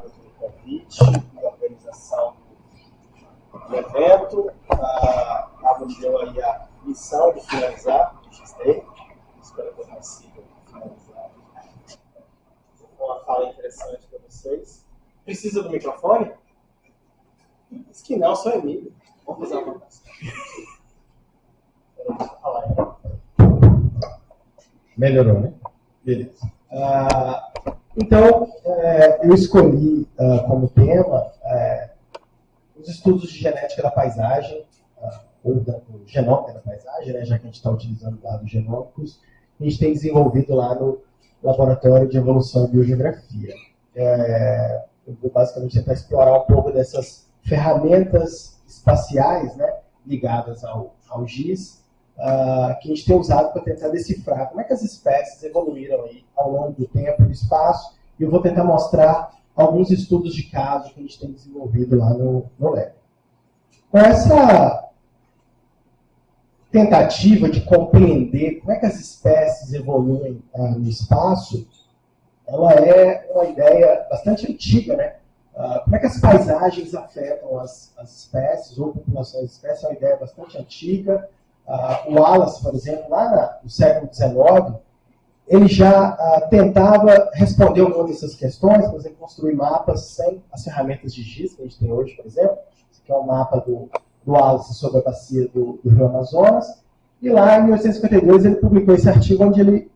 obrigado pelo convite e organização do evento. A Pablo me deu aí a missão de finalizar o X-Day. Espero que eu consiga finalizar. Uma fala interessante para vocês. Precisa do microfone? Diz que não, só Emílio. Vamos fazer uma conversa. Deixa eu falar aí. Melhorou, né? Beleza. Então, eu escolhi como tema os estudos de genética da paisagem, ou do genoma da paisagem, né, já que a gente está utilizando dados genômicos, a gente tem desenvolvido lá no Laboratório de Evolução e Biogeografia. Eu vou basicamente tentar explorar um pouco dessas ferramentas espaciais, né, ligadas ao GIS, que a gente tem usado para tentar decifrar como é que as espécies evoluíram aí ao longo do tempo e do espaço, e eu vou tentar mostrar alguns estudos de caso que a gente tem desenvolvido lá no lab. Com essa tentativa de compreender como é que as espécies evoluem no espaço, ela é uma ideia bastante antiga, né? Como é que as paisagens afetam as espécies ou populações de espécies é uma ideia bastante antiga. O Wallace, por exemplo, lá no século XIX, ele já tentava responder algumas dessas questões, por exemplo, construir mapas sem as ferramentas de GIS que a gente tem hoje, por exemplo. Esse aqui é um mapa do Wallace sobre a bacia do Rio Amazonas. E lá, em 1852, ele publicou esse artigo onde ele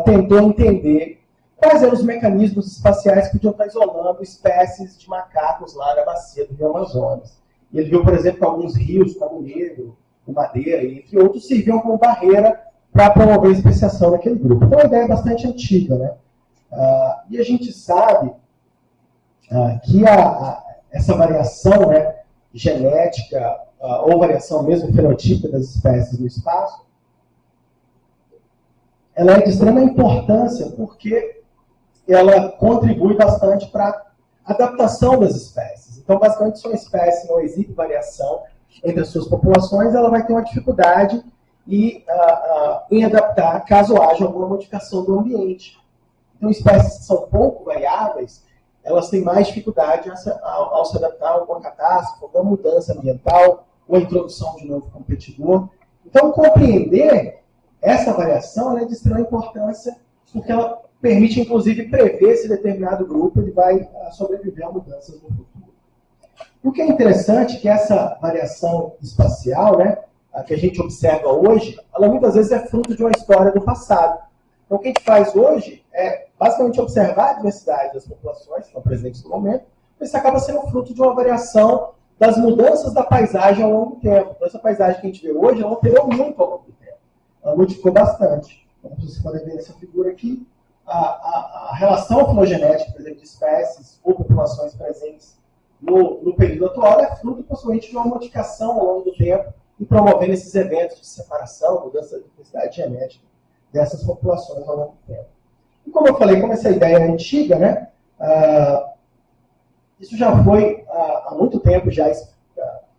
tentou entender quais eram os mecanismos espaciais que podiam estar isolando espécies de macacos lá na bacia do Rio Amazonas. E ele viu, por exemplo, que alguns rios, como o Negro, o Madeira, entre outros, serviam como barreira para promover a especiação daquele grupo. Então, é uma ideia bastante antiga, né? E a gente sabe que essa variação, né, genética, ou variação mesmo fenotípica das espécies no espaço, ela é de extrema importância porque ela contribui bastante para a adaptação das espécies. Então, basicamente, se uma espécie não existe variação entre as suas populações, ela vai ter uma dificuldade em adaptar caso haja alguma modificação do ambiente. Então, espécies que são pouco variáveis, elas têm mais dificuldade ao se adaptar a alguma catástrofe, alguma mudança ambiental, ou a introdução de novo competidor. Então, compreender essa variação é de extrema importância, porque ela permite, inclusive, prever se determinado grupo ele vai sobreviver a mudanças no futuro. O que é interessante é que essa variação espacial, né, que a gente observa hoje, ela muitas vezes é fruto de uma história do passado. Então, o que a gente faz hoje é, basicamente, observar a diversidade das populações que estão presentes no momento, mas isso acaba sendo fruto de uma variação das mudanças da paisagem ao longo do tempo. Então, essa paisagem que a gente vê hoje, ela alterou muito ao longo do tempo. Ela modificou bastante. Como vocês podem ver nessa figura aqui, a relação filogenética, por exemplo, de espécies ou populações presentes no período atual é fruto, possivelmente, de uma modificação ao longo do tempo e promovendo esses eventos de separação, mudança de diversidade genética dessas populações ao longo do tempo. E como eu falei, como essa ideia é antiga, né, isso já foi há muito tempo já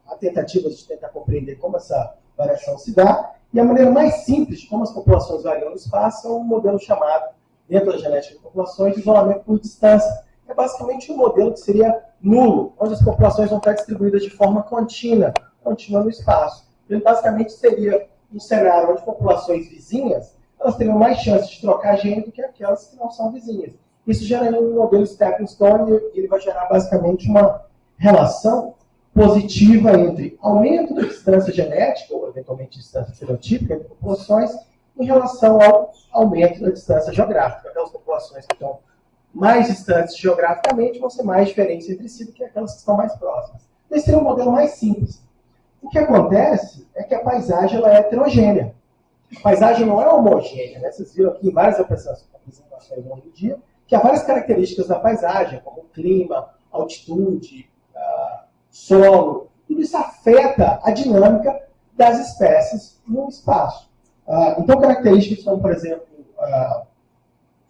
a tentativa de tentar compreender como essa variação se dá, e a maneira mais simples de como as populações variam no espaço é um modelo chamado, dentro da genética de populações, de isolamento por distância. É basicamente um modelo que seria nulo, onde as populações vão estar distribuídas de forma contínua no espaço. Ele basicamente seria um cenário onde populações vizinhas elas teriam mais chances de trocar gene do que aquelas que não são vizinhas. Isso geraria um modelo Stepping Stone e ele vai gerar basicamente uma relação positiva entre aumento da distância genética, ou eventualmente distância fenotípica entre populações, em relação ao aumento da distância geográfica. Aquelas populações que estão mais distantes geograficamente vão ser mais diferentes entre si do que aquelas que estão mais próximas. Esse seria um modelo mais simples. O que acontece é que a paisagem ela é heterogênea. A paisagem não é homogênea, né? Vocês viram aqui em várias apresentações ao longo do dia que há várias características da paisagem, como clima, altitude, solo. Tudo isso afeta a dinâmica das espécies no espaço. Então, características como, por exemplo,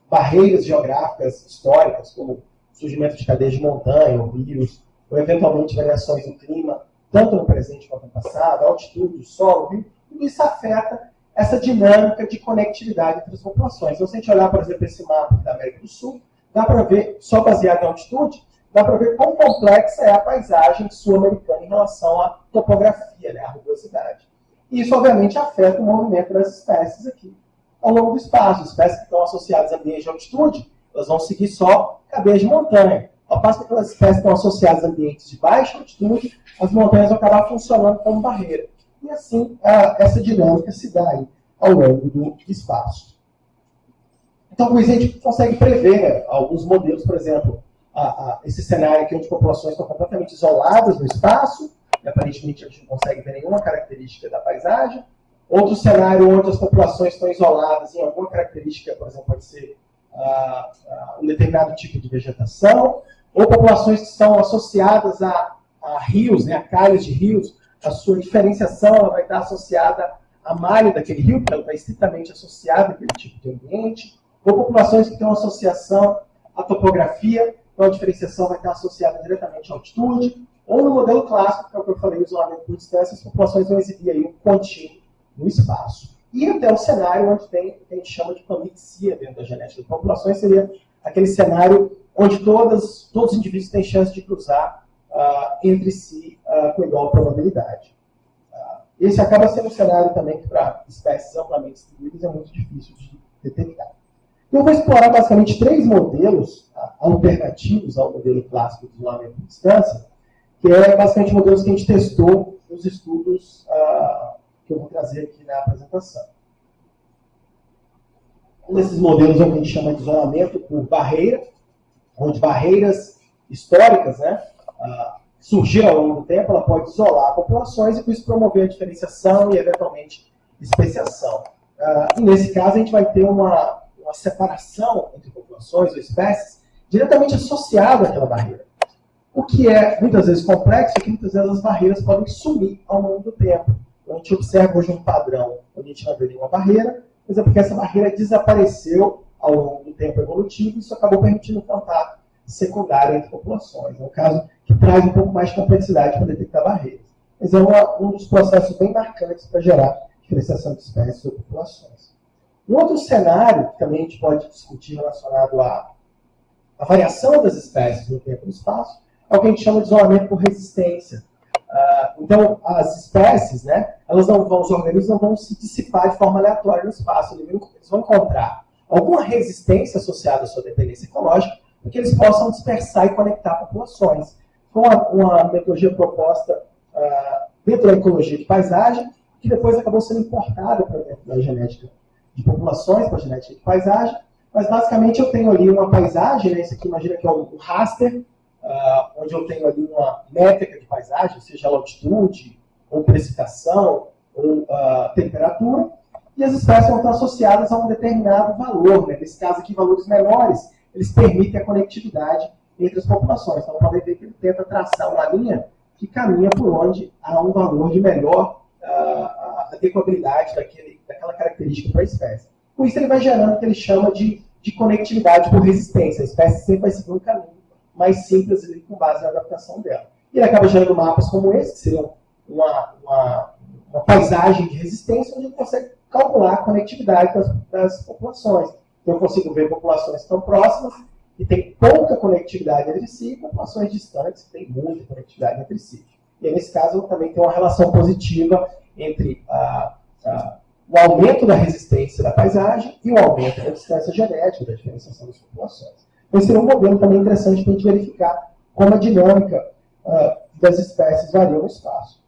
barreiras geográficas históricas, como o surgimento de cadeias de montanha, ou rios, ou eventualmente variações no clima, tanto no presente quanto no passado, altitude, solo, rio, tudo isso afeta essa dinâmica de conectividade entre as populações. Então, se a gente olhar, por exemplo, esse mapa da América do Sul, dá para ver, só baseado em altitude, dá para ver quão complexa é a paisagem sul-americana em relação à topografia, né, à rugosidade. E isso, obviamente, afeta o movimento das espécies aqui ao longo do espaço. As espécies que estão associadas a ambientes de altitude, elas vão seguir só cadeias de montanha. Ao passo que aquelas espécies que estão associadas a ambientes de baixa altitude, as montanhas vão acabar funcionando como barreira. E assim, essa dinâmica se dá aí ao longo do espaço. Então, com isso, a gente consegue prever, né, alguns modelos, por exemplo, esse cenário aqui onde populações estão completamente isoladas no espaço, e aparentemente a gente não consegue ver nenhuma característica da paisagem. Outro cenário onde as populações estão isoladas em alguma característica, por exemplo, pode ser um determinado tipo de vegetação, ou populações que são associadas a rios, né, a calhas de rios. A sua diferenciação ela vai estar associada à malha daquele rio, porque ela está estritamente associada àquele tipo de ambiente, ou populações que têm uma associação à topografia, então a diferenciação vai estar associada diretamente à altitude, ou no modelo clássico, que é o que eu falei, o isolamento por distância, as populações vão exibir aí um contínuo no espaço. E até o cenário onde tem o que a gente chama de pandixia dentro da genética de populações, seria aquele cenário onde todos os indivíduos têm chance de cruzar entre si com igual probabilidade. Esse acaba sendo um cenário também que, para espécies amplamente distribuídas, é muito difícil de detectar. Eu vou explorar basicamente 3 modelos alternativos ao modelo clássico de isolamento por distância, que é basicamente modelos que a gente testou nos estudos que eu vou trazer aqui na apresentação. Um desses modelos é o que a gente chama de isolamento por barreira, onde barreiras históricas, né, surgiram ao longo do tempo, ela pode isolar populações e com isso promover a diferenciação e, eventualmente, especiação. E nesse caso, a gente vai ter uma separação entre populações ou espécies diretamente associada àquela barreira. O que é, muitas vezes, complexo é que, muitas vezes, as barreiras podem sumir ao longo do tempo. Então, a gente observa hoje um padrão onde a gente não vê nenhuma barreira, mas é porque essa barreira desapareceu ao longo do tempo evolutivo e isso acabou permitindo o contato secundário entre populações. É um caso que traz um pouco mais de complexidade para detectar barreiras. Mas é um dos processos bem marcantes para gerar diferenciação de espécies ou populações. Um outro cenário que também a gente pode discutir relacionado à variação das espécies no tempo e no espaço é o que a gente chama de isolamento por resistência. Então, as espécies, né, os organismos não vão se dissipar de forma aleatória no espaço. Eles vão encontrar alguma resistência associada à sua dependência ecológica para que eles possam dispersar e conectar populações. Foi uma metodologia proposta dentro da ecologia de paisagem, que depois acabou sendo importada para dentro da genética de populações, para a genética de paisagem. Mas, basicamente, eu tenho ali uma paisagem, né, isso aqui imagina que é um raster, onde eu tenho ali uma métrica de paisagem, seja altitude, ou precipitação, ou temperatura, e as espécies vão estar associadas a um determinado valor, né? Nesse caso aqui, valores menores, eles permitem a conectividade entre as populações. Então, podem ver que ele tenta traçar uma linha que caminha por onde há um valor de melhor adequabilidade daquela característica para a espécie. Com isso, ele vai gerando o que ele chama de conectividade por resistência. A espécie sempre vai seguir um caminho mais simples ali, com base na adaptação dela. E ele acaba gerando mapas como esse, que seriam uma paisagem de resistência, onde ele consegue calcular a conectividade das populações. Então, eu consigo ver populações que estão próximas, que têm pouca conectividade entre si, e populações distantes, que têm muita conectividade entre si. E aí, nesse caso, eu também tenho uma relação positiva entre o aumento da resistência da paisagem e o aumento da distância genética, da diferenciação das populações. Esse seria um modelo também interessante para a gente verificar como a dinâmica das espécies varia no espaço.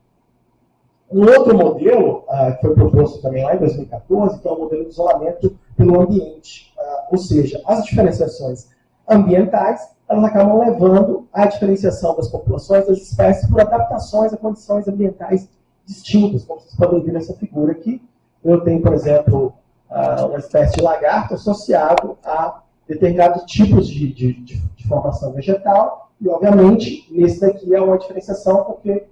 Um outro modelo, que foi proposto também lá em 2014, que é o modelo de isolamento pelo ambiente. Ou seja, as diferenciações ambientais, elas acabam levando à diferenciação das populações, das espécies, por adaptações a condições ambientais distintas. Como vocês podem ver nessa figura aqui, eu tenho, por exemplo, uma espécie de lagarto associado a determinados tipos de formação vegetal, e, obviamente, nesse daqui é uma diferenciação porque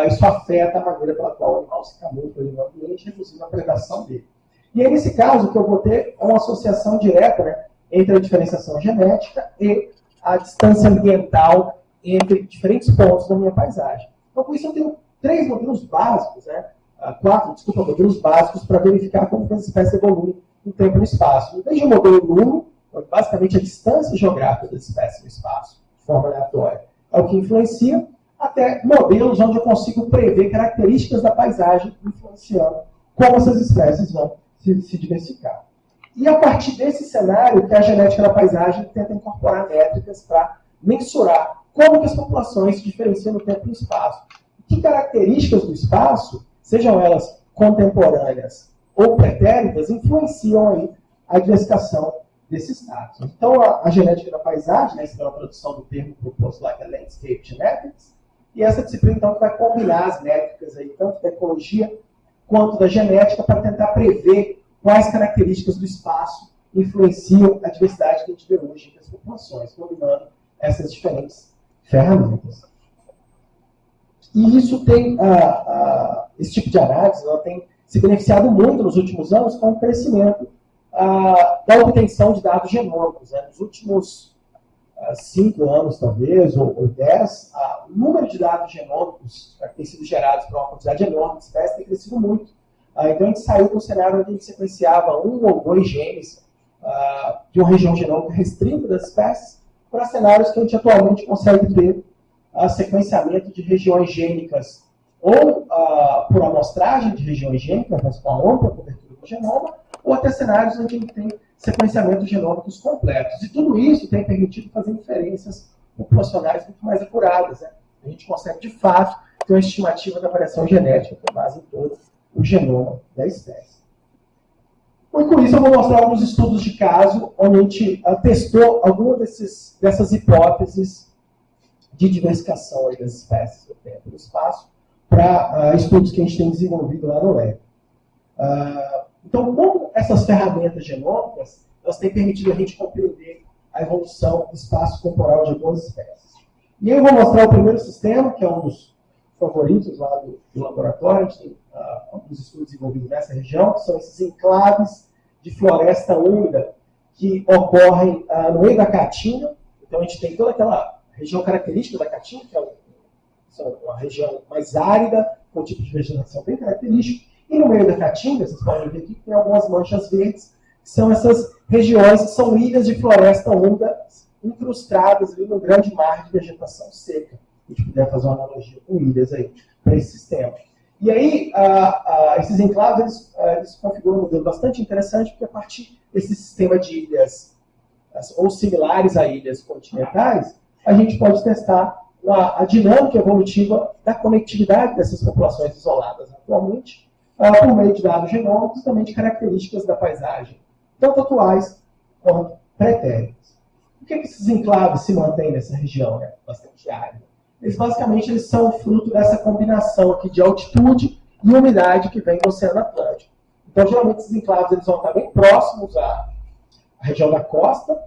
isso afeta a maneira pela qual o animal se camufla no ambiente, reduzindo a predação dele. E aí, nesse caso, o que eu vou ter é uma associação direta, né, entre a diferenciação genética e a distância ambiental entre diferentes pontos da minha paisagem. Então, com isso, eu tenho 3 modelos básicos, né, 4 modelos básicos para verificar como as espécies evoluem no tempo e no espaço. Desde o modelo nulo, basicamente a distância geográfica das espécies no espaço, de forma aleatória. o que influencia, até modelos onde eu consigo prever características da paisagem influenciando como essas espécies vão se diversificar. E a partir desse cenário que a genética da paisagem tenta incorporar métricas para mensurar como que as populações se diferenciam no tempo e no espaço. Que características do espaço, sejam elas contemporâneas ou pretéritas, influenciam aí a diversificação desses status. Então, a genética da paisagem, essa é uma tradução do termo proposto lá, que é Landscape Genetics, e essa disciplina, então, vai combinar as métricas aí, tanto da ecologia quanto da genética, para tentar prever quais características do espaço influenciam a diversidade que a gente vê hoje entre as populações, combinando essas diferentes ferramentas. E isso tem, esse tipo de análise, ela tem se beneficiado muito nos últimos anos com o crescimento da obtenção de dados genômicos. Né? Nos últimos 5 anos, talvez, ou 10, o número de dados genômicos que têm sido gerados por uma quantidade enorme de espécies tem crescido muito. Então, a gente saiu de um cenário onde a gente sequenciava 1 ou 2 genes de uma região genômica restrita das espécies para cenários que a gente atualmente consegue ter sequenciamento de regiões gênicas ou por amostragem de regiões gênicas, mas com uma ampla cobertura do genoma, ou até cenários onde a gente tem sequenciamentos genômicos completos. E tudo isso tem permitido fazer inferências populacionais muito mais apuradas. Né? A gente consegue, de fato, ter uma estimativa da variação genética com base em todo o genoma da espécie. E com isso eu vou mostrar alguns estudos de caso onde a gente testou algumas dessas hipóteses de diversificação aí das espécies no tempo e no espaço para estudos que a gente tem desenvolvido lá no LEB. Então, como essas ferramentas genômicas, elas têm permitido a gente compreender a evolução espaço-temporal de algumas espécies. E eu vou mostrar o primeiro sistema, que é um dos favoritos lá do laboratório. A gente tem alguns estudos desenvolvidos nessa região, que são esses enclaves de floresta úmida que ocorrem no meio da Caatinga. Então, a gente tem toda aquela região característica da Caatinga, que é uma região mais árida, com um tipo de vegetação bem característico. E no meio da Caatinga, vocês podem ver aqui que tem algumas manchas verdes, que são essas regiões que são ilhas de floresta úmida incrustadas ali no grande mar de vegetação seca. A gente puder fazer uma analogia com ilhas aí para esse sistema. E aí, esses enclaves, eles configuram um modelo bastante interessante, porque a partir desse sistema de ilhas, ou similares a ilhas continentais, a gente pode testar a dinâmica evolutiva da conectividade dessas populações isoladas atualmente, por meio de dados genômicos e também de características da paisagem, tanto atuais quanto pretéritas. Por que esses enclaves se mantêm nessa região, né, bastante árida? Eles basicamente são fruto dessa combinação aqui de altitude e umidade que vem do Oceano Atlântico. Então, geralmente, esses enclaves eles vão estar bem próximos à região da costa,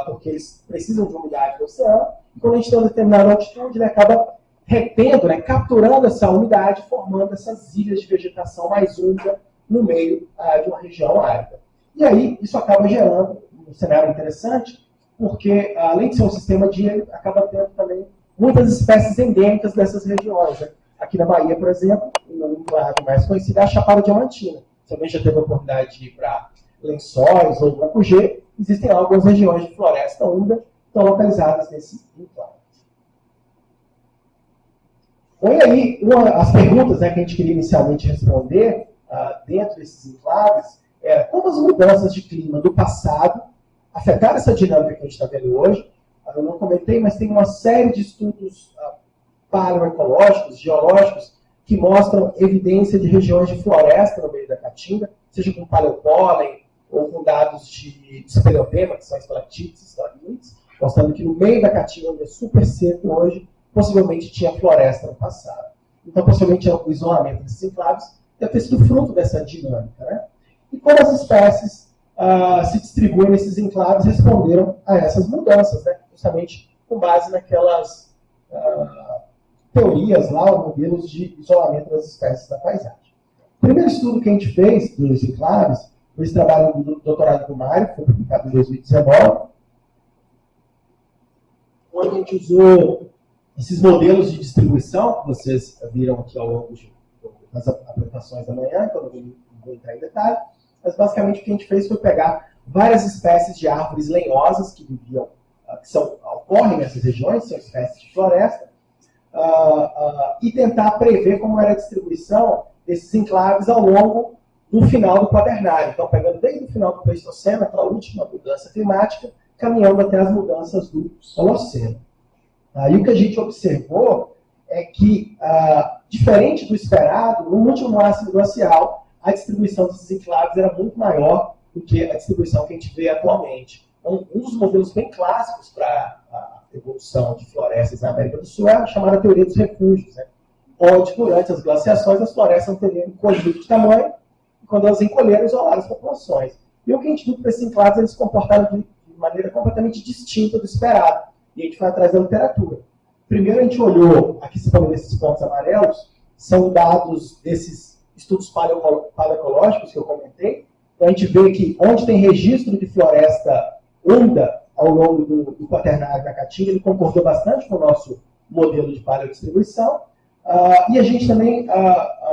porque eles precisam de umidade do oceano, e quando a gente tem uma determinada altitude, ele acaba retendo, né, capturando essa umidade, formando essas ilhas de vegetação mais úmida no meio de uma região árida. E aí, isso acaba gerando um cenário interessante, porque, além de ser um sistema de ilha, acaba tendo também muitas espécies endêmicas dessas regiões. Né? Aqui na Bahia, por exemplo, uma ave mais conhecida é a Chapada Diamantina. Você também já teve a oportunidade de ir para Lençóis ou Mucugê. Existem algumas regiões de floresta úmida que estão localizadas nesse enclave. Bom, e aí, as perguntas, né, que a gente queria inicialmente responder dentro desses enclaves era como as mudanças de clima do passado afetaram essa dinâmica que a gente está vendo hoje. Eu não comentei, mas tem uma série de estudos paleoecológicos, geológicos, que mostram evidência de regiões de floresta no meio da Caatinga, seja com paleopólen ou com dados de espeleotema, que são estalactites e estalagmites, mostrando que no meio da Caatinga, onde é super seco hoje, possivelmente tinha floresta no passado. Então, possivelmente, o isolamento desses enclaves deve ter sido fruto dessa dinâmica. Né? E como as espécies se distribuem nesses enclaves responderam a essas mudanças, né? Justamente com base naquelas teorias lá, ou modelos de isolamento das espécies da paisagem. O primeiro estudo que a gente fez dos enclaves foi esse trabalho do doutorado do Mário, que foi publicado em 2019, onde a gente usou esses modelos de distribuição que vocês viram aqui ao longo das apresentações da manhã, que eu não vou entrar em detalhe, mas basicamente o que a gente fez foi pegar várias espécies de árvores lenhosas que viviam que ocorrem nessas regiões, são espécies de floresta, e tentar prever como era a distribuição desses enclaves ao longo do final do Quaternário. Então, pegando desde o final do Pleistoceno, aquela última mudança climática, caminhando até as mudanças do Holoceno. E o que a gente observou é que, diferente do esperado, no último máximo glacial, a distribuição desses enclaves era muito maior do que a distribuição que a gente vê atualmente. Então, um dos modelos bem clássicos para a evolução de florestas na América do Sul é a chamada teoria dos refúgios, né? Onde, durante as glaciações, as florestas não teriam encolhido de tamanho, e quando elas encolheram, isolaram as populações. E o que a gente viu para esses enclaves, eles se comportaram de maneira completamente distinta do esperado. E a gente foi atrás da literatura. Primeiro a gente olhou, aqui se falou desses pontos amarelos, são dados desses estudos paleoecológicos que eu comentei. Então a gente vê que onde tem registro de floresta úmida ao longo do Quaternário da Caatinga, ele concordou bastante com o nosso modelo de paleodistribuição. E a gente também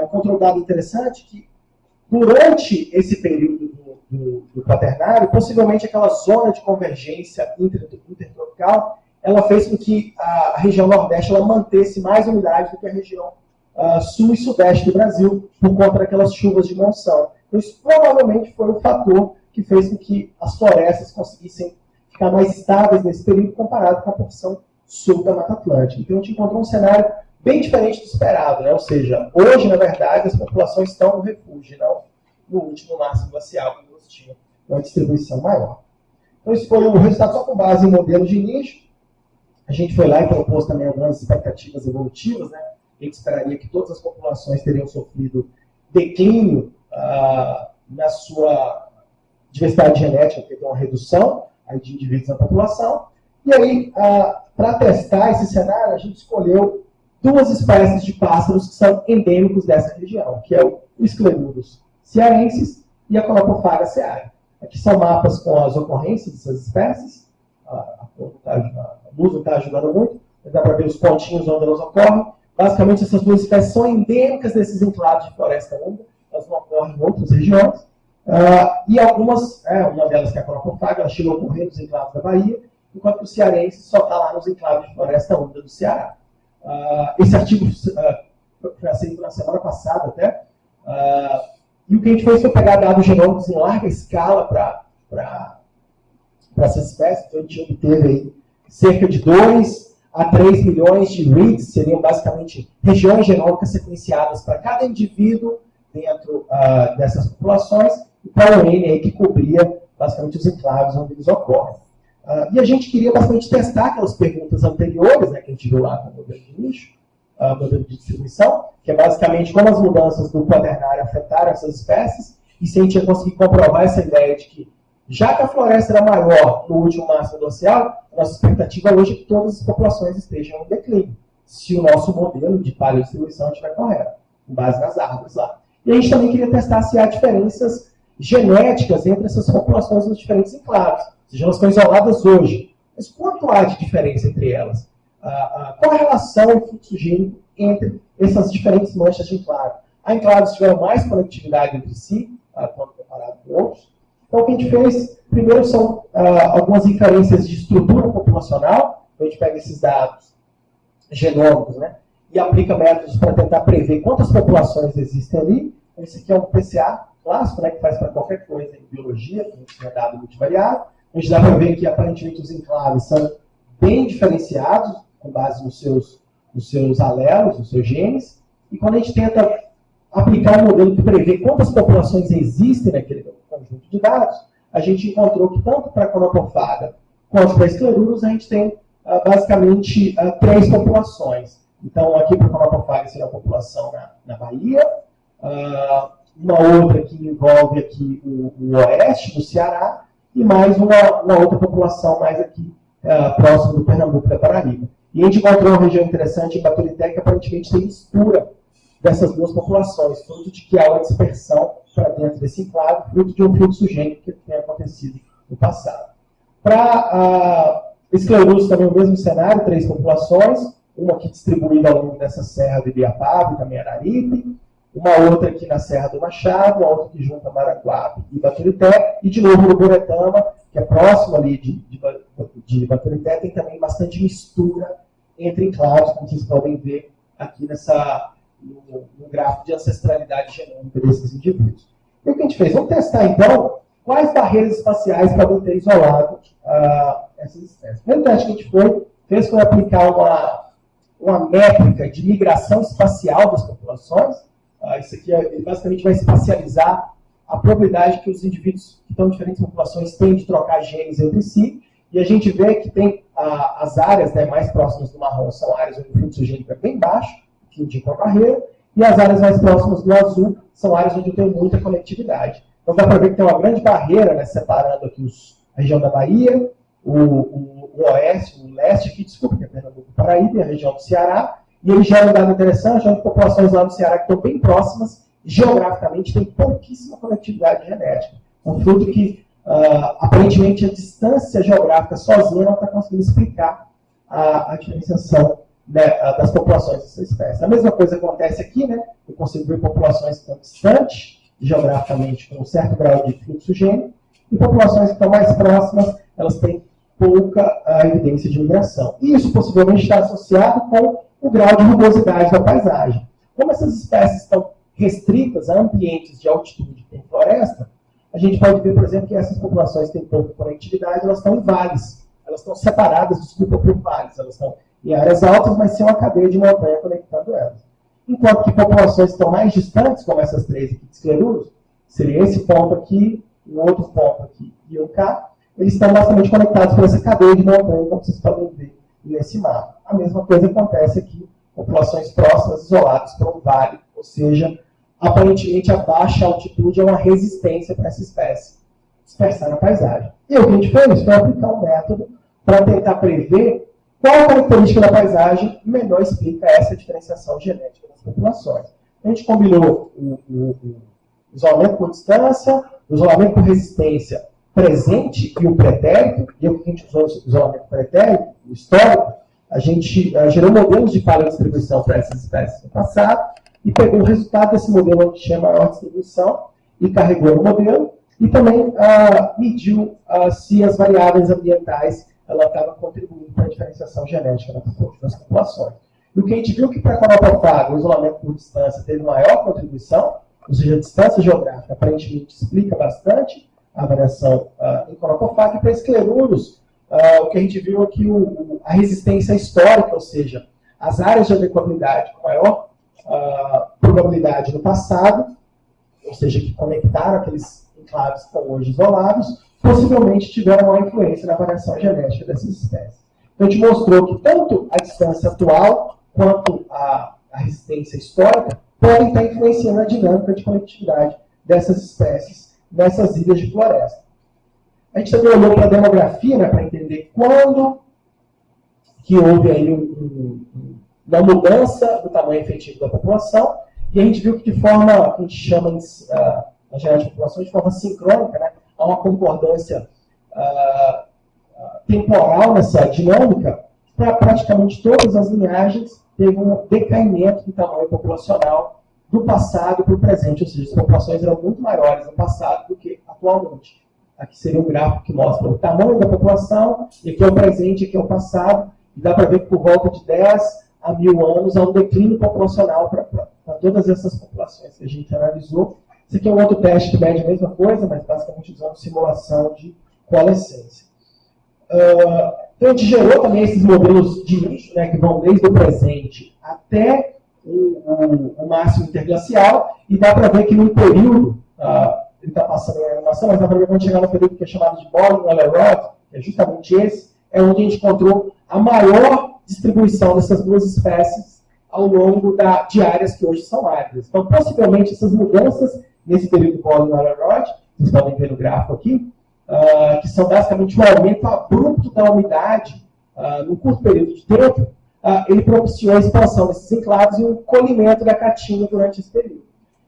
encontrou um dado interessante que durante esse período do Quaternário, possivelmente aquela zona de convergência intertropical, ela fez com que a região Nordeste ela mantesse mais umidade do que a região Sul e Sudeste do Brasil, por conta daquelas chuvas de monção. Então, isso provavelmente foi o fator que fez com que as florestas conseguissem ficar mais estáveis nesse período comparado com a porção sul da Mata Atlântica. Então, a gente encontrou um cenário bem diferente do esperado, né? Ou seja, hoje, na verdade, as populações estão no refúgio, não no último máximo glacial, que nós tínhamos uma distribuição maior. Então, esse foi o resultado só com base em modelos de nicho. A gente foi lá e propôs também algumas expectativas evolutivas, né? A gente esperaria que todas as populações teriam sofrido declínio na sua diversidade genética, porque tem uma redução aí de indivíduos na população. E aí, para testar esse cenário, a gente escolheu duas espécies de pássaros que são endêmicos dessa região, que é o Sclerurus cearensis e a Conopofaga ceara. Aqui são mapas com as ocorrências dessas espécies. A luz não está ajudando muito, mas dá para ver os pontinhos onde elas ocorrem. Basicamente, essas duas espécies são endêmicas desses enclaves de floresta úmida, elas não ocorrem em outras regiões. E algumas, uma delas que é a Conopofaga, ela chega a ocorrer nos enclaves da Bahia, enquanto que o cearense só está lá nos enclaves de floresta úmida do Ceará. Esse artigo foi aceito na semana passada até, e o que a gente fez foi pegar dados genômicos em larga escala para essas espécies. Então a gente obteve aí cerca de 2 a 3 milhões de reads, seriam basicamente regiões genômicas sequenciadas para cada indivíduo dentro dessas populações, e para o N aí que cobria basicamente os enclaves onde eles ocorrem. E a gente queria bastante testar aquelas perguntas anteriores, né, que a gente viu lá no modelo de nicho, modelo de distribuição, que é basicamente como as mudanças do Quaternário afetaram essas espécies, e se a gente ia conseguir comprovar essa ideia de que, já que a floresta era maior no último máximo glacial, a nossa expectativa hoje é que todas as populações estejam em declínio, se o nosso modelo de paleodistribuição estiver correto, com base nas árvores lá. E a gente também queria testar se há diferenças genéticas entre essas populações nos diferentes enclaves. Ou seja, elas estão isoladas hoje. Mas quanto há de diferença entre elas? Qual a relação e fluxo gênico entre essas diferentes manchas de enclave? Há enclaves que tiveram mais conectividade entre si, quando comparado com outros. Então, o que a gente fez, primeiro, são algumas inferências de estrutura populacional. Então, a gente pega esses dados genômicos, né, e aplica métodos para tentar prever quantas populações existem ali. Esse aqui é um PCA clássico, né, que faz para qualquer coisa em biologia, que a gente tem dado multivariado. A gente dá para ver que, aparentemente, os enclaves são bem diferenciados, com base nos seus alelos, nos seus genes. E quando a gente tenta aplicar um modelo que prevê quantas populações existem naquele conjunto de dados, a gente encontrou que, tanto para a Conopofaga quanto para a Sclerurus, a gente tem, basicamente, 3 populações. Então, aqui para a Conopofaga seria a população na Bahia, uma outra que envolve aqui o oeste do Ceará, e mais uma outra população mais aqui próximo do Pernambuco da Paraíba. E a gente encontrou uma região interessante em Baturité que aparentemente tem mistura dessas duas populações, fruto de que há uma dispersão para dentro desse enclave, fruto de um fluxo gênico que tem acontecido no passado. Para Sclerurus também o mesmo cenário, 3 populações, uma aqui distribuída ao longo dessa serra do Ibiapaba e também Araripe, uma outra aqui na Serra do Machado, uma outra que junta Maranguape e Baturité, e de novo no Buretama, que é próximo ali de de Baturité tem também bastante mistura entre enclaves, como vocês podem ver aqui no gráfico de ancestralidade genômica desses indivíduos. E o que a gente fez? Vamos testar, então, quais barreiras espaciais podem ter isolado essas espécies. O primeiro teste que a gente fez foi aplicar uma métrica de migração espacial das populações. Isso aqui ele basicamente vai espacializar a probabilidade que os indivíduos que estão em diferentes populações têm de trocar genes entre si. E a gente vê que tem as áreas, né, mais próximas do marrom são áreas onde o fluxo gênico é bem baixo, que indica a barreira, e as áreas mais próximas do azul são áreas onde eu tenho muita conectividade. Então dá para ver que tem uma grande barreira, né, separando aqui a região da Bahia, o oeste, o leste aqui, desculpa, que é Pernambuco e Paraíba, e a região do Ceará, e ele gera um dado interessante, onde populações lá do Ceará que estão bem próximas, geograficamente tem pouquíssima conectividade genética. Um fruto que, aparentemente, a distância geográfica sozinha não está conseguindo explicar a diferenciação, né, das populações dessa espécie. A mesma coisa acontece aqui, né? Eu consigo ver populações que estão distantes geograficamente, com um certo grau de fluxo gênico, e populações que estão mais próximas, elas têm pouca evidência de migração. E isso possivelmente está associado com o grau de rugosidade da paisagem. Como essas espécies estão restritas a ambientes de altitude que tem floresta, a gente pode ver, por exemplo, que essas populações que têm pouca conectividade, elas estão em vales. Elas estão separadas, desculpa, por vales. Elas estão em áreas altas, mas sem uma cadeia de montanha conectando elas. Enquanto que populações que estão mais distantes, como essas três aqui de esclerose, seria esse ponto aqui, um outro ponto aqui e um cá, eles estão basicamente conectados por essa cadeia de montanha, como vocês podem ver nesse mapa. A mesma coisa acontece aqui, populações próximas, isoladas por um vale, ou seja, aparentemente a baixa altitude é uma resistência para essa espécie dispersar na paisagem. E o que a gente fez foi aplicar um método para tentar prever qual característica da paisagem melhor explica essa diferenciação genética das populações. A gente combinou o isolamento por distância, o isolamento por resistência presente e o pretérito, e o que a gente usou no isolamento pretérito, o histórico, a gente gerou modelos de paleodistribuição para essas espécies no passado, e pegou o resultado desse modelo onde tinha maior distribuição, e carregou no modelo, e também mediu se as variáveis ambientais ela estava contribuindo para a diferenciação genética das populações. E o que a gente viu que para a conopofaga, o isolamento por distância teve maior contribuição, ou seja, a distância geográfica aparentemente explica bastante a variação em conopofaga, e para escleruros, o que a gente viu é que a resistência histórica, ou seja, as áreas de adequabilidade com maior probabilidade no passado, ou seja, que conectaram aqueles enclaves que estão hoje isolados, possivelmente tiveram uma influência na variação genética dessas espécies. Então, a gente mostrou que tanto a distância atual quanto a resistência histórica podem estar influenciando a dinâmica de conectividade dessas espécies nessas ilhas de floresta. A gente também olhou para a demografia, né, para entender quando que houve aí uma mudança do tamanho efetivo da população, e a gente viu que de forma, que a gente chama na genética de populações, de forma sincrônica, né, há uma concordância temporal nessa dinâmica, para praticamente todas as linhagens teve um decaimento do tamanho populacional do passado para o presente, ou seja, as populações eram muito maiores no passado do que atualmente. Aqui seria um gráfico que mostra o tamanho da população, e aqui é o presente, aqui é o passado, e dá para ver que por volta de 10 a 1000 anos há um declínio populacional para todas essas populações que a gente analisou. Esse aqui é um outro teste que mede a mesma coisa, mas basicamente usando simulação de coalescência. Então a gente gerou também esses modelos de nicho, né, que vão desde o presente até o máximo interglacial, e dá para ver que num período, ele está passando a animação, mas dá para ver quando chegar no período que é chamado de Boring-Euler-Roth, que é justamente esse, é onde a gente encontrou a maior distribuição dessas duas espécies ao longo de áreas que hoje são áridas. Então, possivelmente, essas mudanças nesse período Boring-Euler-Roth, vocês podem ver no gráfico aqui, que são basicamente um aumento abrupto da umidade num curto período de tempo, ele propiciou a expansão desses enclaves e um colhimento da caatinga durante esse período.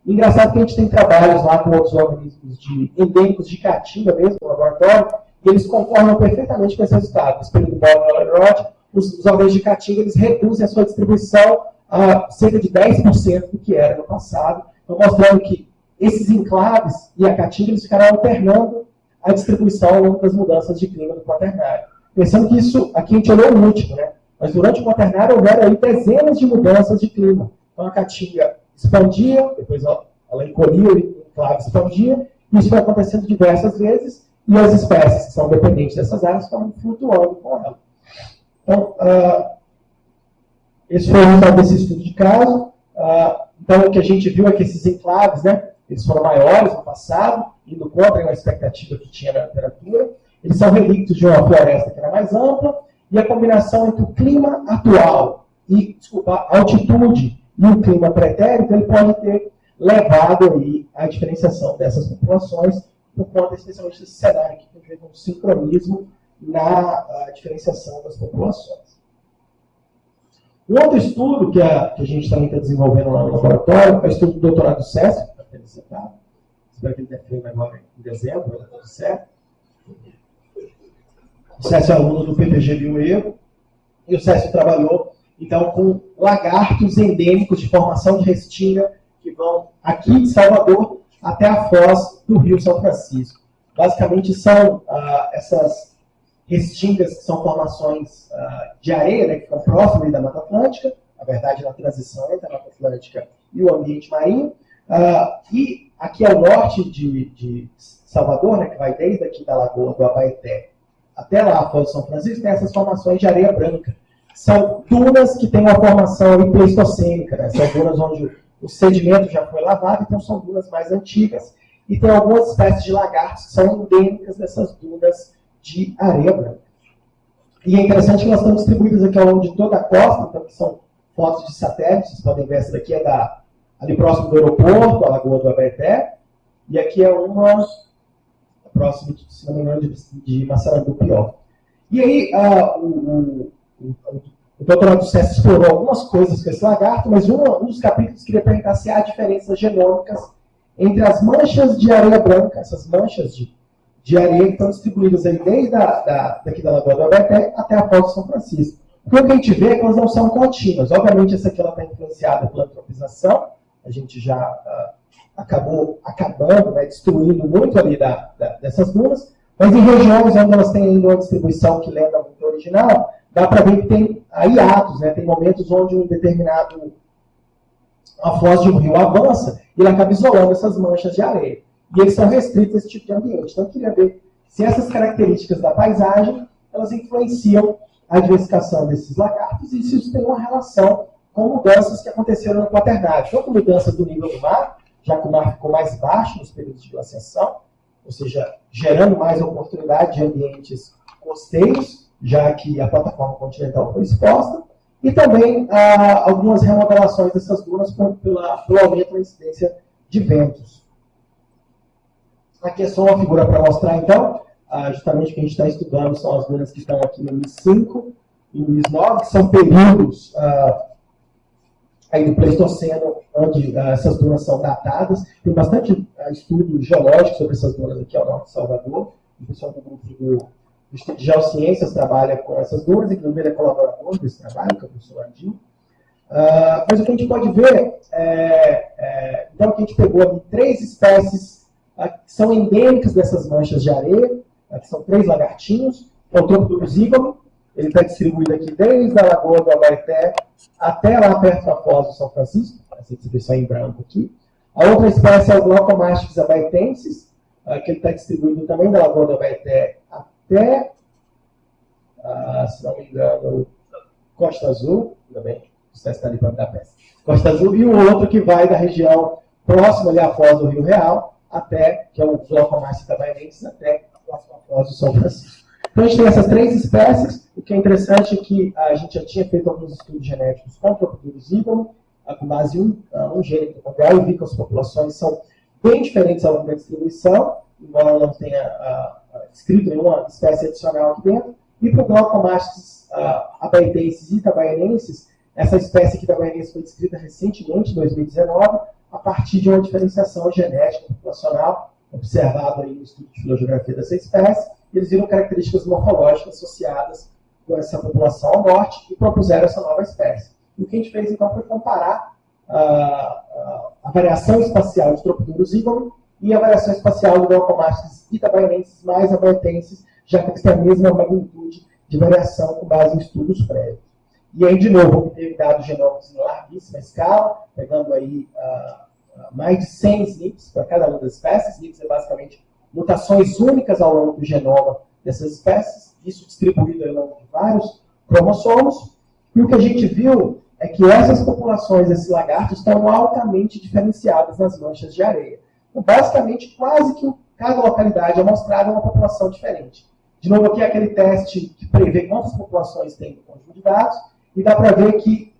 Engraçado que a gente tem trabalhos lá com outros organismos endêmicos de caatinga mesmo, no laboratório, e eles concordam perfeitamente com esse resultado. Nesse período Boring-Euler-Roth, os organismos de caatinga eles reduzem a sua distribuição a cerca de 10% do que era no passado, então mostrando que esses enclaves e a caatinga eles ficaram alternando a distribuição ao longo das mudanças de clima do quaternário. Pensando que isso, aqui a gente olhou o último, né? Mas durante o quaternário houveram aí dezenas de mudanças de clima. Então a caatinga expandia, depois ela encolhia, o enclave expandia, e isso foi acontecendo diversas vezes, e as espécies que são dependentes dessas áreas estavam flutuando com ela. Então, esse foi o resultado desse estudo de caso. Então, o que a gente viu é que esses enclaves, né, eles foram maiores no passado, indo contra a expectativa que tinha na literatura. Eles são relictos de uma floresta que era mais ampla, e a combinação entre o clima atual e, a altitude e o clima pretérito, ele pode ter levado aí à diferenciação dessas populações, por conta especialmente desse cenário aqui, que a gente vê um sincronismo na diferenciação das populações. Um outro estudo que a gente também está desenvolvendo lá no laboratório é o estudo do doutorado do César, espero que ele tenha feito agora em dezembro, vai dar tudo certo. O César é aluno do PPG Bioevo, e o César trabalhou, então, com lagartos endêmicos de formação de restinga que vão aqui de Salvador até a foz do Rio São Francisco. Basicamente, são essas restingas que são formações de areia, né, que ficam próximas da Mata Atlântica, na verdade, na transição entre a Mata Atlântica e o ambiente marinho. E aqui ao norte de Salvador, né, que vai desde aqui da Lagoa do Abaeté até lá a foz do São Francisco, tem essas formações de areia branca. São dunas que têm uma formação pleistocênica, né? São dunas onde o sedimento já foi lavado, então são dunas mais antigas. E tem algumas espécies de lagartos que são endêmicas dessas dunas de areia branca. E é interessante que elas estão distribuídas aqui ao longo de toda a costa, então que são fotos de satélite, vocês podem ver, essa daqui é ali próximo do aeroporto, a Lagoa do Abaeté, e aqui é uma próximo, se não me engano, de Massarandupió. E aí, o doutorado do César explorou algumas coisas com esse lagarto, mas um dos capítulos queria perguntar se há diferenças genômicas entre as manchas de areia branca, essas manchas de areia que estão distribuídas aí desde daqui da Lagoa do Abaeté até a foz de São Francisco. Porque o que a gente vê é que elas não são contínuas. Obviamente, essa aqui está influenciada pela antropização, a gente já acabou acabando, né, destruindo muito ali dessas dunas, mas em regiões onde elas têm ainda uma distribuição que lembra muito a original, dá para ver que tem hiatos, né, tem momentos onde a foz de um rio avança e ele acaba isolando essas manchas de areia. E eles são restritos a esse tipo de ambiente. Então eu queria ver se essas características da paisagem, elas influenciam a diversificação desses lagartos e se isso tem uma relação com mudanças que aconteceram no quaternário. Tanto mudanças do nível do mar, já que o mar ficou mais baixo nos períodos de glaciação, ou seja, gerando mais oportunidade de ambientes costeiros, já que a plataforma continental foi exposta, e também algumas remodelações dessas dunas pelo aumento da incidência de ventos. Aqui é só uma figura para mostrar, então, justamente o que a gente está estudando são as dunas que estão aqui no MIS 5 e no MIS 9, que são períodos aí do Pleistoceno, onde essas dunas são datadas. Tem bastante estudo geológico sobre essas dunas aqui ao norte de Salvador. O pessoal do grupo do Instituto de Geociências trabalha com essas dunas, inclusive ele é colaborador desse trabalho, que é o professor Adil. Mas o que a gente pode ver então, que a gente pegou ali 3 espécies que são endêmicas dessas manchas de areia, que são 3 lagartinhos, que é o tronco do Musígamo. Ele está distribuído aqui desde a Lagoa do Abaeté até lá perto da foz do São Francisco, essa distribuição em branco aqui. A outra espécie é o Glaucomastix abaetensis, que ele está distribuído também da Lagoa do Abaeté até, se não me engano, Costa Azul, também, o César está ali para me dar peça. Costa Azul, e o outro que vai da região próxima ali à foz do Rio Real, até, que é o Glaucomastix abaetensis, até a próxima foz do São Francisco. Então a gente tem essas 3 espécies. O que é interessante é que a gente já tinha feito alguns estudos genéticos com Tropodurus ígamo, com base em um gene mitocondrial, e vi que as populações são bem diferentes ao longo da distribuição, embora não tenha escrito nenhuma espécie adicional aqui dentro. E para o Glaucomastix abaetensis e itabaianensis, essa espécie aqui itabaianensis foi descrita recentemente, em 2019, a partir de uma diferenciação genética populacional observada aí no estudo de filogeografia dessa espécie. Eles viram características morfológicas associadas com essa população ao norte e propuseram essa nova espécie. E o que a gente fez, então, foi comparar a variação espacial de Tropodurus ígamo e a variação espacial do Glaucomastix itabaianensis mais abaetensis, já que eles têm a mesma magnitude de variação com base em estudos prévios. E aí, de novo, obteve dados genômicos em larguíssima escala, pegando aí mais de 100 SNPs para cada uma das espécies. SNPs é basicamente mutações únicas ao longo do genoma dessas espécies, isso distribuído ao longo de vários cromossomos. E o que a gente viu é que essas populações, esses lagartos, estão altamente diferenciadas nas manchas de areia. Então, basicamente, quase que cada localidade amostrada é uma população diferente. De novo, aqui é aquele teste que prevê quantas populações tem no conjunto de dados, e dá para ver que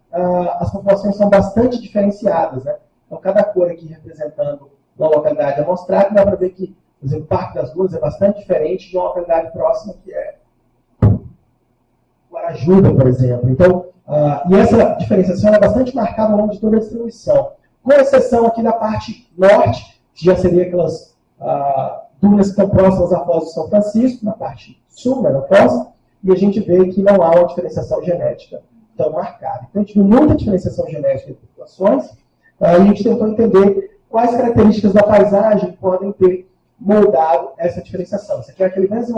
as populações são bastante diferenciadas, né? Então, cada cor aqui representando uma localidade amostrada, dá para ver que, por exemplo, o Parque das Dunas é bastante diferente de uma localidade próxima, que é Guarajuba, por exemplo. Então, e essa diferenciação é bastante marcada ao longo de toda a distribuição, com exceção aqui da parte norte, que já seria aquelas dunas que estão próximas à Foz do São Francisco, na parte sul, na Foz, e a gente vê que não há uma diferenciação genética tão marcada. Então, a gente viu muita diferenciação genética entre populações, e a gente tentou entender quais características da paisagem podem ter moldado essa diferenciação. Isso aqui é aquele mesmo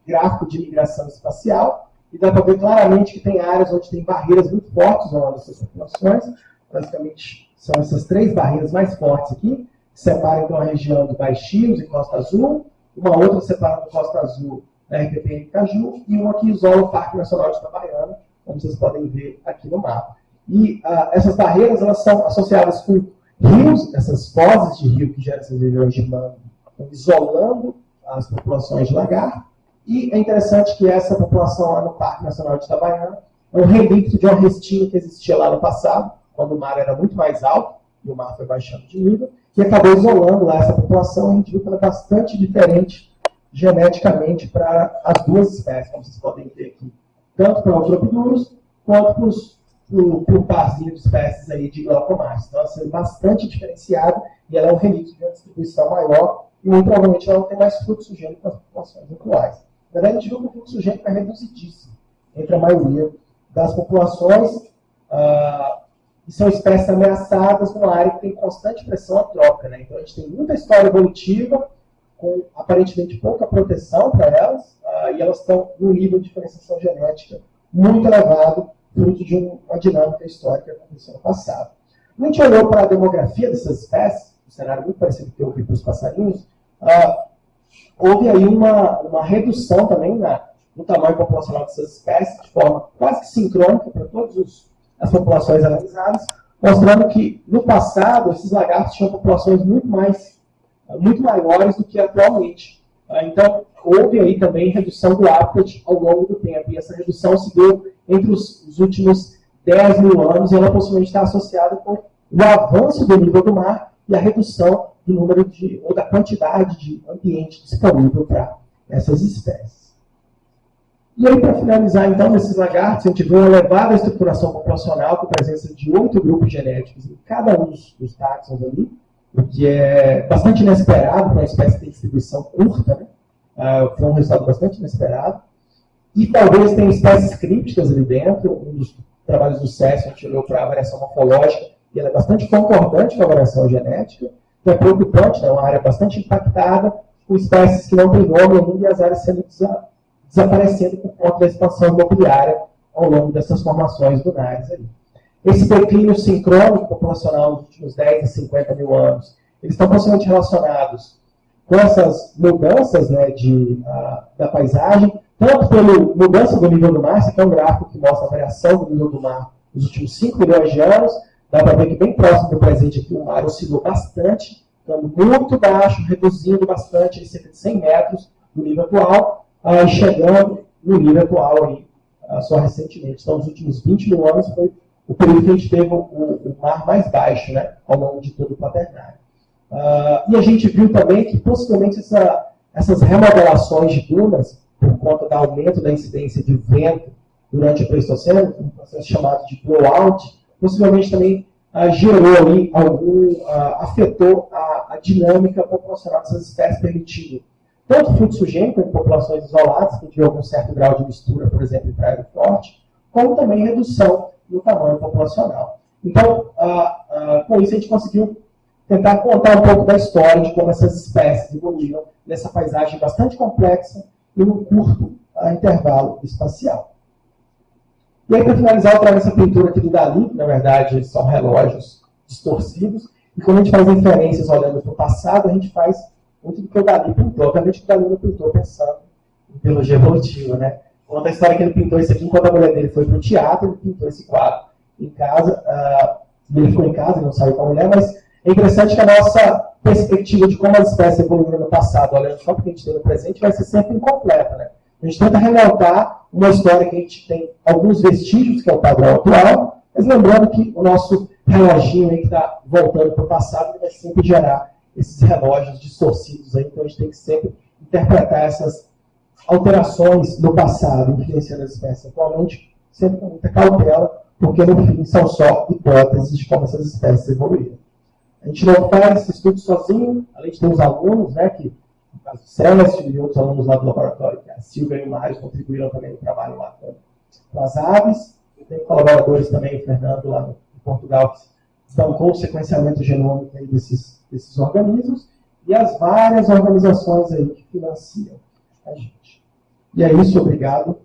gráfico de migração espacial, e dá para ver claramente que tem áreas onde tem barreiras muito fortes ao longo dessas populações. Basicamente, são essas três barreiras mais fortes aqui, que separam então a região do Baixio e Costa Azul, uma outra separando Costa Azul da RPP Caju, e uma que isola o Parque Nacional de Itabaiana, como vocês podem ver aqui no mapa. E essas barreiras elas são associadas com rios, essas fozes de rio que geram essas regiões de mangue, isolando as populações de lagarto. E é interessante que essa população lá no Parque Nacional de Itabaiana é um relíquio de uma restinga que existia lá no passado, quando o mar era muito mais alto, e o mar foi baixando de nível, que acabou isolando lá essa população, e a gente viu que ela é bastante diferente geneticamente para as duas espécies, como vocês podem ver aqui, tanto para os Oropidurus, quanto para o parzinho de espécies aí de Glaucomares. Então, ela é bastante diferenciada, e ela é um relíquio de uma distribuição maior, e muito provavelmente ela não tem mais fluxo gênico nas populações atuais. Na verdade, a gente viu que o fluxo gênico é reduzidíssimo entre a maioria das populações, e são espécies ameaçadas numa área que tem constante pressão antrópica, né? Então, a gente tem muita história evolutiva, com aparentemente pouca proteção para elas, e elas estão num nível de diferenciação genética muito elevado, fruto de uma dinâmica histórica que aconteceu no passado. A gente olhou para a demografia dessas espécies, um cenário muito parecido com o que eu vi para os passarinhos, houve aí uma redução também no tamanho populacional dessas espécies, de forma quase que sincrônica para todas as populações analisadas, mostrando que, no passado, esses lagartos tinham populações muito maiores do que atualmente. Então, houve aí também redução do habitat ao longo do tempo, e essa redução se deu entre os últimos 10 mil anos, e ela possivelmente está associada com o avanço do nível do mar e a redução do número ou da quantidade de ambiente disponível para essas espécies. E aí, para finalizar, então, nesses lagartos, a gente vê uma elevada estruturação populacional, com presença de 8 grupos genéticos em cada um dos táxons ali, o que é bastante inesperado para uma espécie de distribuição curta, né? Foi um resultado bastante inesperado. E talvez tenha espécies crípticas ali dentro. Um dos trabalhos do CESP, a gente olhou para a variação morfológica, e ela é bastante concordante com a variação genética, que é preocupante, né? Uma área bastante impactada, com espécies que não têm nome ainda, e as áreas sendo desaparecendo por conta da expansão imobiliária ao longo dessas formações dunares ali. Esse declínio sincrônico populacional nos últimos 10 a 50 mil anos, eles estão possivelmente relacionados com essas mudanças, né, da paisagem, tanto pela mudança do nível do mar. Esse aqui é um gráfico que mostra a variação do nível do mar nos últimos 5 milhões de anos. Dá para ver que bem próximo do presente aqui o mar oscilou bastante, ficando muito baixo, reduzindo bastante, cerca de 100 metros do nível atual, chegando no nível atual aí, só recentemente. Então, nos últimos 20 mil anos foi o período que a gente teve o mar mais baixo, né, ao longo de todo o Quaternário. E a gente viu também que possivelmente essas remodelações de dunas, por conta do aumento da incidência de vento durante o Pleistoceno, um processo chamado de blowout, possivelmente também gerou ali afetou a dinâmica populacional dessas espécies, permitindo tanto fluxo gênico em populações isoladas, que tiver algum certo grau de mistura, por exemplo, em praia forte, como também redução no tamanho populacional. Então, com isso, a gente conseguiu tentar contar um pouco da história de como essas espécies evoluíram nessa paisagem bastante complexa e num curto a intervalo espacial. E aí, para finalizar, eu trago essa pintura aqui do Dalí, que na verdade são relógios distorcidos, e quando a gente faz inferências olhando para o passado, a gente faz muito do que o Dalí pintou. Obviamente que o Dalí não pintou pensando em biologia evolutiva, né? Conta a história que ele pintou isso aqui enquanto a mulher dele foi para o teatro, ele pintou esse quadro em casa, e ele ficou em casa, ele não saiu com a mulher, mas é interessante que a nossa perspectiva de como as espécies evoluíram no passado, olhando só o que a gente tem no presente, vai ser sempre incompleta, né? A gente tenta remontar uma história que a gente tem alguns vestígios, que é o padrão atual, mas lembrando que o nosso reloginho aí que está voltando para o passado, ele vai sempre gerar esses relógios distorcidos aí, então a gente tem que sempre interpretar essas alterações no passado, influenciando as espécies atualmente, sempre com muita cautela, porque no fim são só hipóteses de como essas espécies evoluíram. A gente não faz esse estudo sozinho, além de ter os alunos, né, que, no caso do Célio e outros alunos lá do laboratório, que a Silvia e o Mário contribuíram também no trabalho lá com as aves. Eu tenho colaboradores também, o Fernando lá em Portugal, que estão com o sequenciamento genômico aí desses organismos, e as várias organizações aí que financiam a gente. E é isso, obrigado.